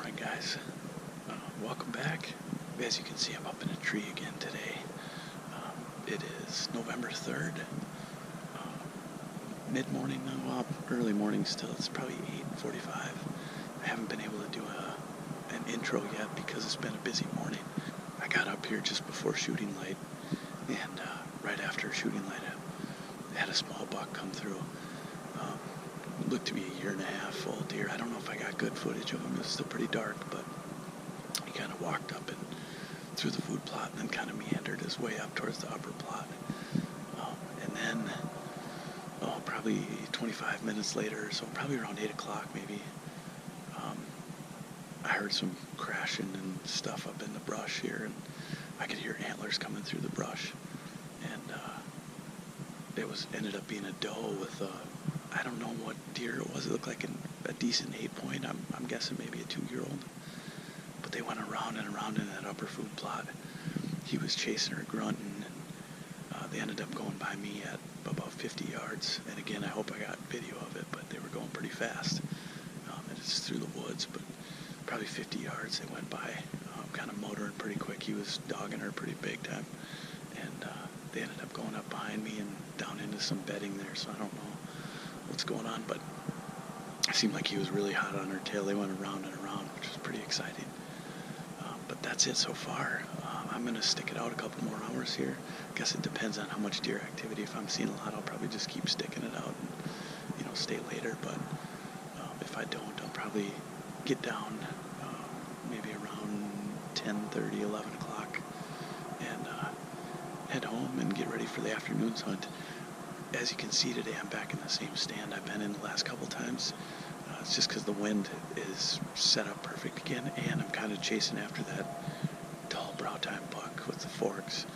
morning, guys. Welcome back. As you can see, I'm up in a tree again today. It is November 3rd. Mid-morning now, well, early morning still. It's probably 8:45. I haven't been able to do an intro yet because it's been a busy morning. I got up here just before shooting light, and right after shooting light, I had a small buck come through. Looked to be a 1.5 year old deer. I don't know if I got good footage of him. It was still pretty dark, but he kind of walked up and through the food plot and then kind of meandered his way up towards the upper plot. And then, probably 25 minutes later, so probably around 8 o'clock maybe, I heard some crashing and stuff up in the brush here, and I could hear antlers coming through the brush. And it ended up being a doe with I don't know what deer it was. It looked like a decent 8-point. I'm guessing maybe a 2-year-old. But they went around and around in that upper food plot. He was chasing her, grunting, and they ended up going by me at about 50 yards. And again, I hope I got video of it, but they were going pretty fast. And it's through the woods, but probably 50 yards they went by, kind of motoring pretty quick. He was dogging her pretty big time. And they ended up going up behind me and down into some bedding there, so I don't know what's going on, but it seemed like he was really hot on her tail. They went around and around, which was pretty exciting. But that's it so far. I'm going to stick it out a couple more hours here. I guess it depends on how much deer activity. If I'm seeing a lot, I'll probably just keep sticking it out and, stay later. But if I don't, I'll probably get down maybe around 10:30, 11 o'clock and head home and get ready for the afternoon's hunt. As you can see today, I'm back in the same stand I've been in the last couple times. It's just because the wind is set up perfect again, and I'm kind of chasing after that tall brow tine buck with the forks.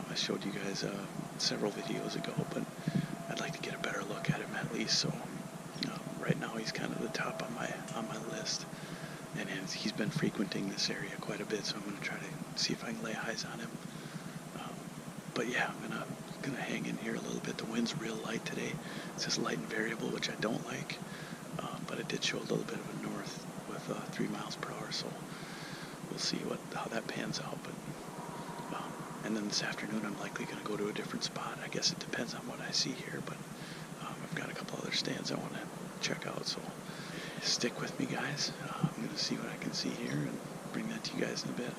I showed you guys several videos ago, but I'd like to get a better look at him at least. So right now he's kind of the top on my list, and he's been frequenting this area quite a bit. So I'm going to try to see if I can lay eyes on him. But yeah, I'm gonna hang in here a little bit. The wind's real light today. It's just light and variable, which I don't like. But it did show a little bit of a north with 3 miles per hour, so we'll see how that pans out. But and then this afternoon, I'm likely gonna go to a different spot. I guess it depends on what I see here, but I've got a couple other stands I want to check out. So stick with me, guys. I'm gonna see what I can see here and bring that to you guys in a bit.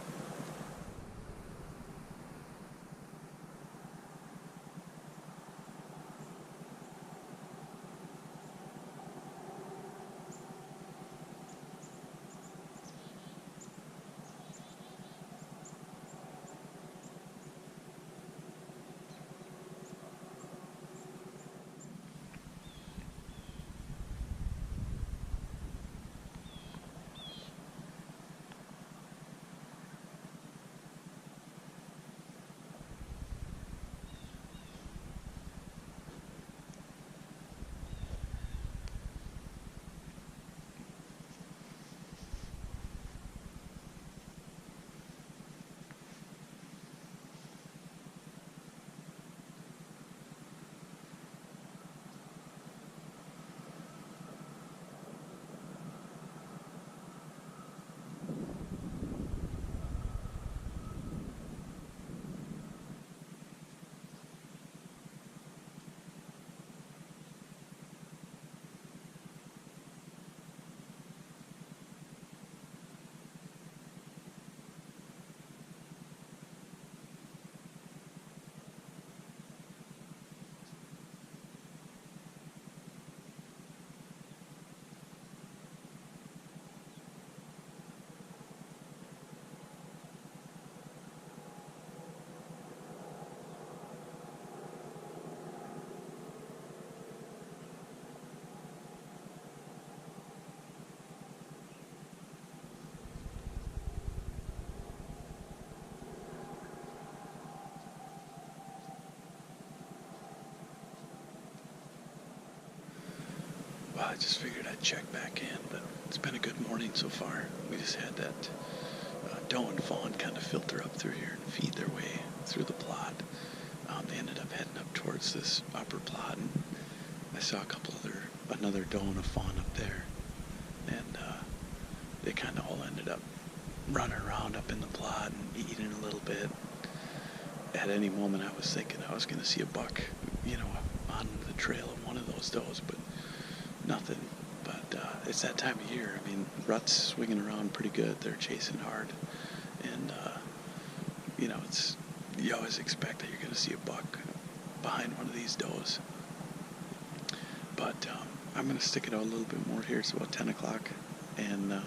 Well, I just figured I'd check back in, but it's been a good morning so far. We just had that doe and fawn kind of filter up through here and feed their way through the plot. They ended up heading up towards this upper plot, and I saw another doe and a fawn up there. And they kind of all ended up running around up in the plot and eating a little bit. At any moment, I was thinking I was going to see a buck, on the trail of one of those does, but nothing. But it's that time of year. I mean, rut's swinging around pretty good. They're chasing hard, and you always expect that you're going to see a buck behind one of these does. But I'm going to stick it out a little bit more here. It's about 10 o'clock, and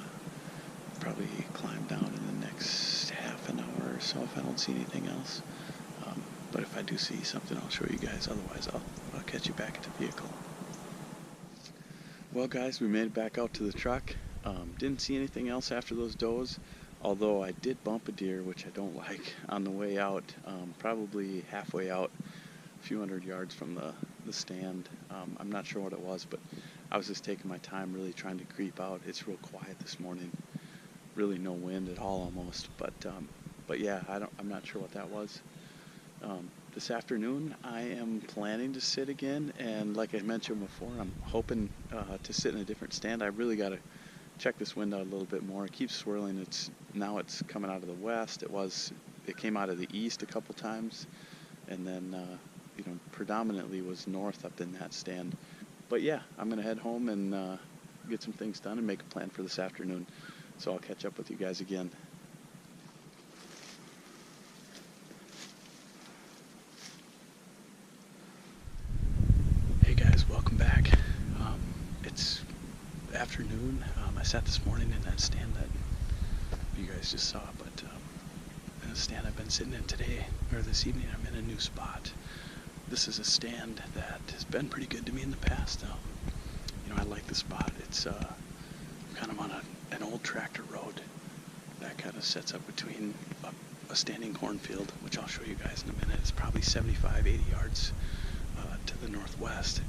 probably climb down in the next half an hour or so if I don't see anything else. But if I do see something, I'll show you guys. Otherwise, I'll catch you back at the vehicle. Well, guys, we made it back out to the truck. Didn't see anything else after those does, although I did bump a deer, which I don't like, on the way out, probably halfway out, a few hundred yards from the stand. I'm not sure what it was, but I was just taking my time really trying to creep out. It's real quiet this morning, really no wind at all almost, but yeah, I'm not sure what that was. This afternoon I am planning to sit again, and like I mentioned before, I'm hoping to sit in a different stand. I really got to check this wind out a little bit more. It keeps swirling. Now it's coming out of the west. It came out of the east a couple times, and then predominantly was north up in that stand. But yeah, I'm gonna head home and get some things done and make a plan for this afternoon. So I'll catch up with you guys again. Hey guys, welcome back. It's afternoon. I sat this morning in that stand that you guys just saw, but in the stand I've been sitting in today, or this evening, I'm in a new spot. This is a stand that has been pretty good to me in the past. I like the spot. It's kind of on an old tractor road that kind of sets up between a standing cornfield, which I'll show you guys in a minute. It's probably 75, 80 yards to the northwest.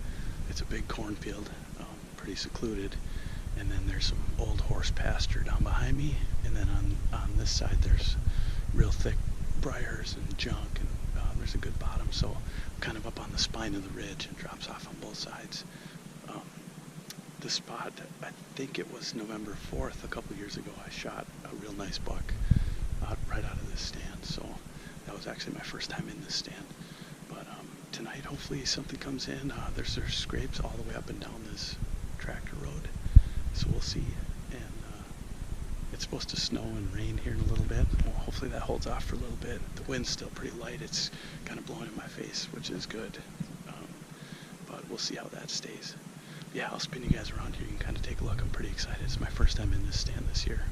It's a big cornfield, pretty secluded, and then there's some old horse pasture down behind me, and then on this side there's real thick briars and junk, and there's a good bottom, so I'm kind of up on the spine of the ridge and drops off on both sides. This spot, I think it was November 4th, a couple years ago, I shot a real nice buck right out of this stand, so that was actually my first time in this stand. But tonight, hopefully something comes in. There's scrapes all the way up and down this tractor road, so we'll see. And it's supposed to snow and rain here in a little bit. Well, hopefully that holds off for a little bit. The wind's still pretty light. It's kind of blowing in my face, which is good. But we'll see how that stays. Yeah, I'll spin you guys around here. You can kind of take a look. I'm pretty excited. It's my first time in this stand this year.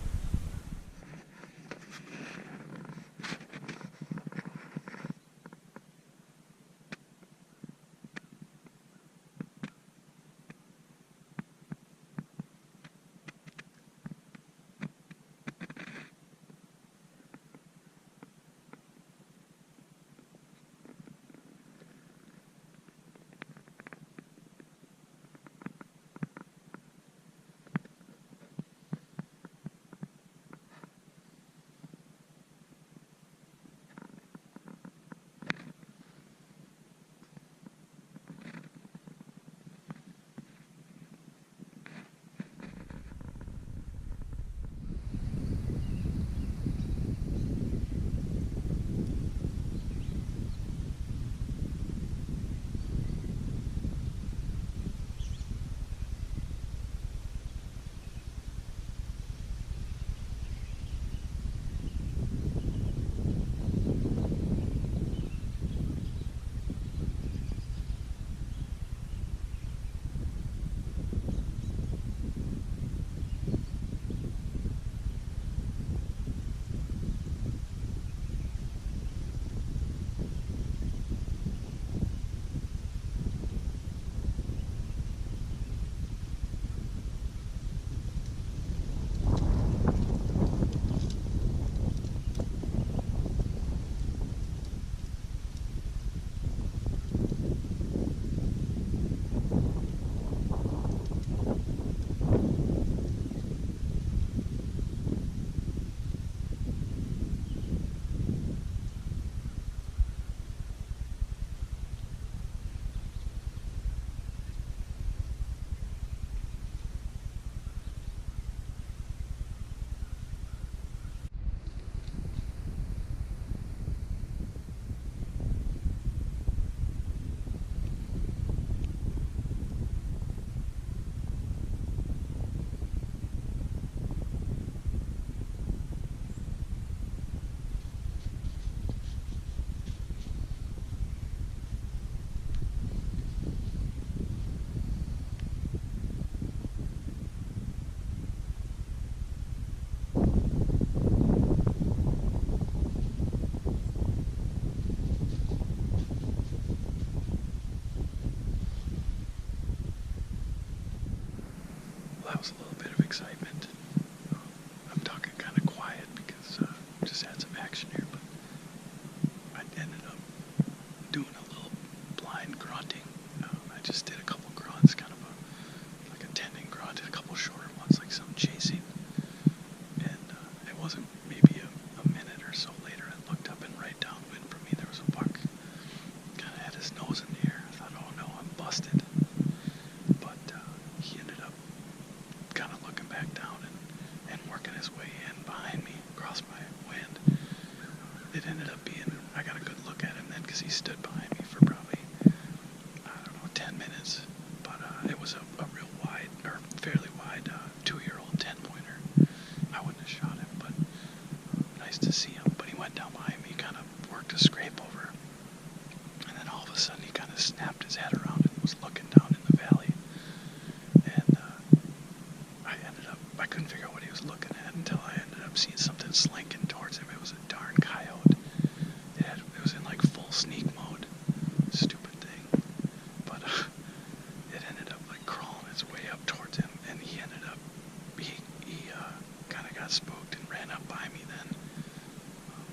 was a little bit of excitement. I'm talking kind of quiet because just had some action here, but I ended up doing a little blind grunting. I just did a couple grunts, kind of like a tending grunt, a couple shorter ones, like some chasing. And it wasn't maybe a minute or so later, I looked up, and right downwind from me there was a buck. Kind of had his nose in the air. I thought, oh no, I'm busted. But he ended up kind of looking back down and working his way in behind me across my wind. It ended up being, I got a good look at him then because he stood behind me for probably, I don't know, 10 minutes. But it was a real wide, or fairly wide 2-year-old 10-pointer. I wouldn't have shot him, but nice to see him. But he went down behind me, kind of worked a scrape over, and then all of a sudden he kind of snapped his head around and was looking down in the valley. And I couldn't figure out what he was looking at until I ended up seeing something slinking towards him. It was a darn coyote. It was in like full sneak mode. Stupid thing. But it ended up like crawling its way up towards him, and he ended up, he kind of got spooked and ran up by me then,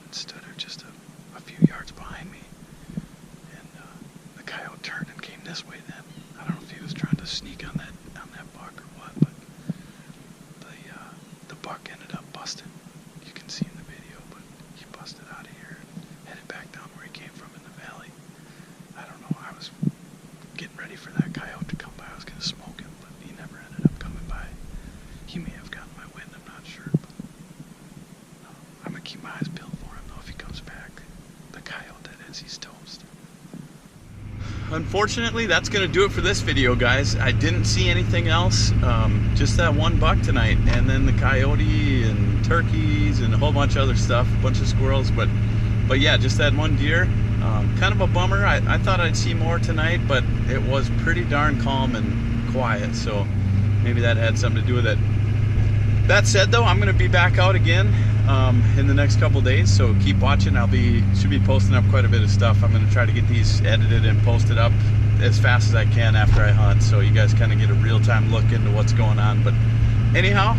and stood just a few yards behind me. And the coyote turned and came this way then. I don't know if he was trying to sneak on that buck or what, but the buck ended up busting. You can see in the video, but he busted out of here and headed back down where he came from in the valley. I don't know, I was getting ready for that coyote to come by. I was going to smoke him, but he never ended up coming by. He may have gotten my wind, I'm not sure, but I'm going to keep my eyes peeled for him though if he comes back. The coyote, that is, he's toast. Unfortunately, that's going to do it for this video, guys. I didn't see anything else, just that one buck tonight, and then the coyote and turkeys and a whole bunch of other stuff, a bunch of squirrels, but yeah, just that one deer. Kind of a bummer. I thought I'd see more tonight, but it was pretty darn calm and quiet, so maybe that had something to do with it. That said, though, I'm going to be back out again in the next couple days, so keep watching. Should be posting up quite a bit of stuff. I'm going to try to get these edited and posted up as fast as I can after I hunt, so you guys kind of get a real-time look into what's going on. But anyhow,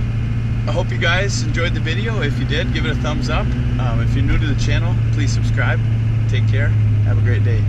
I hope you guys enjoyed the video. If you did, give it a thumbs up. If you're new to the channel, please subscribe. Take care. Have a great day.